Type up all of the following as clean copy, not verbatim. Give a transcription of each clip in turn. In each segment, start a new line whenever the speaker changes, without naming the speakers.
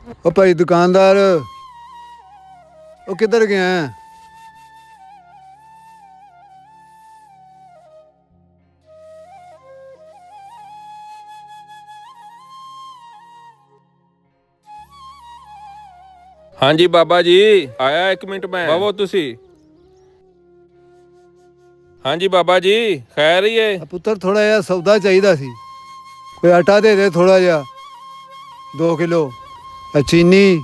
ਉਹ ਭਾਈ ਦੁਕਾਨਦਾਰ, ਉਹ ਕਿੱਧਰ ਗਿਆ ਹੈ?
ਹਾਂਜੀ ਬਾਬਾ ਜੀ, ਆਇਆ 1 ਮਿੰਟ ਮੈਂ ਬਾਬੋ ਤੁਸੀਂ। ਹਾਂਜੀ ਬਾਬਾ ਜੀ, ਖੈਰ ਹੀ ਏ?
ਪੁੱਤਰ ਥੋੜਾ ਜਿਹਾ ਸੌਦਾ ਚਾਹੀਦਾ ਸੀ। ਕੋਈ ਆਟਾ ਦੇ ਦੇ ਥੋੜਾ ਜਿਹਾ, 2 ਕਿਲੋ। ਚੀਨੀ,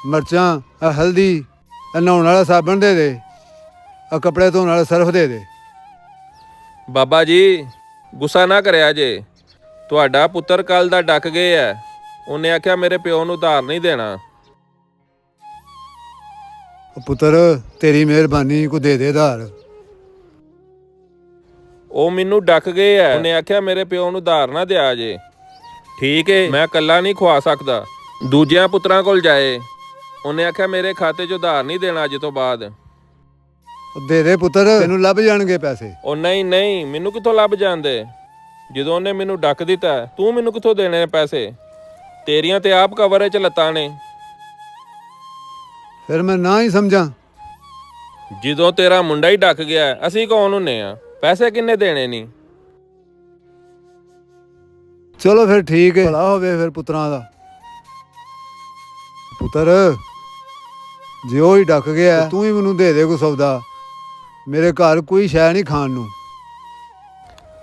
ਮਿਰਚਾਂ, ਹਲਦੀ, ਨਹਾਉਣ ਵਾਲਾ ਸਾਬਣ ਦੇ ਦੇ, ਕੱਪੜੇ ਧੋਣ ਵਾਲਾ ਸਰਫ ਦੇ ਦੇ।
ਬਾਬਾ ਜੀ ਗੁੱਸਾ ਨਾ ਕਰਿਆ ਜੇ, ਤੁਹਾਡਾ ਪੁੱਤਰ ਕੱਲ ਦਾ ਡੱਕ ਗਏ ਐ। ਉਹਨੇ ਆਖਿਆ ਮੇਰੇ ਪਿਓ ਨੂੰ ਉਧਾਰ ਨਹੀਂ ਦੇਣਾ।
ਪੁੱਤਰ ਤੇਰੀ ਮਿਹਰਬਾਨੀ, ਕੋ ਦੇ ਦੇ ਉਧਾਰ।
ਉਹ ਮੈਨੂੰ ਡੱਕ ਗਏ ਐ, ਉਹਨੇ ਆਖਿਆ ਮੇਰੇ ਪਿਓ ਨੂੰ ਉਧਾਰ ਨਾ ਦਿਆ ਜੇ। ਠੀਕ ਏ, ਮੈਂ ਇਕੱਲਾ ਨਹੀਂ ਖਵਾ ਸਕਦਾ, ਦੂਜਿਆਂ ਪੁੱਤਰਾਂ ਕੋਲ ਜਾਏ। ਉਹਨੇ ਆਖਿਆ ਮੇਰੇ ਖਾਤੇ 'ਚ ਉਧਾਰ ਨਹੀਂ ਦੇਣਾ ਅੱਜ ਤੋਂ ਬਾਅਦ।
ਦੇ ਦੇ ਪੁੱਤਰ, ਤੈਨੂੰ ਲੱਭ ਜਾਣਗੇ ਪੈਸੇ।
ਉਹ ਨਹੀਂ, ਮੈਨੂੰ ਕਿੱਥੋਂ ਲੱਭ ਜਾਂਦੇ? ਜਦੋਂ ਉਹਨੇ ਮੈਨੂੰ ਡੱਕ ਦਿੱਤਾ, ਤੂੰ ਮੈਨੂੰ ਕਿੱਥੋਂ ਦੇਣੇ ਨੇ ਪੈਸੇ? ਤੇਰੀਆਂ ਤੇ ਆਪ ਕਵਰੇ 'ਚ ਲੱਤਾਂ ਨੇ।
ਫਿਰ ਮੈਂ ਨਾ ਹੀ ਸਮਝਾਂ?
ਜਦੋਂ ਤੇਰਾ ਮੁੰਡਾ ਹੀ ਡੱਕ ਗਿਆ, ਅਸੀਂ ਕੌਣ ਹੁੰਨੇ ਆ? ਪੈਸੇ ਕਿੰਨੇ ਦੇਣੇ ਨਹੀਂ?
ਚਲੋ ਫਿਰ ਠੀਕ ਹੈ, ਭਲਾ ਹੋਵੇ ਫਿਰ ਪੁੱਤਰਾਂ ਦਾ। ਪੁੱਤਰ ਜੇ ਉਹ ਹੀ ਡੱਕ ਗਿਆ, ਤੂੰ ਹੀ ਮੈਨੂੰ ਦੇ ਦੇ ਕੋਈ ਸੌਦਾ। ਮੇਰੇ ਘਰ ਕੋਈ ਸ਼ੈ ਨਹੀਂ ਖਾਣ ਨੂੰ।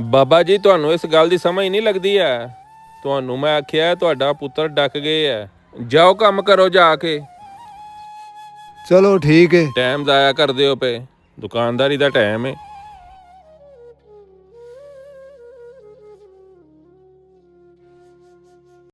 ਬਾਬਾ ਜੀ ਤੁਹਾਨੂੰ ਇਸ ਗੱਲ ਦੀ ਸਮਝ ਨਹੀਂ ਲੱਗਦੀ ਐ। ਤੁਹਾਨੂੰ ਮੈਂ ਆਖਿਆ ਤੁਹਾਡਾ ਪੁੱਤਰ ਡੱਕ ਗਏ ਐ, ਜਾਓ ਕੰਮ ਕਰੋ ਜਾ ਕੇ।
ਚਲੋ ਠੀਕ ਹੈ।
ਟਾਈਮ ਜ਼ਾਇਆ ਕਰਦੇ ਹੋ ਪਏ, ਦੁਕਾਨਦਾਰੀ ਦਾ ਟਾਈਮ ਹੈ।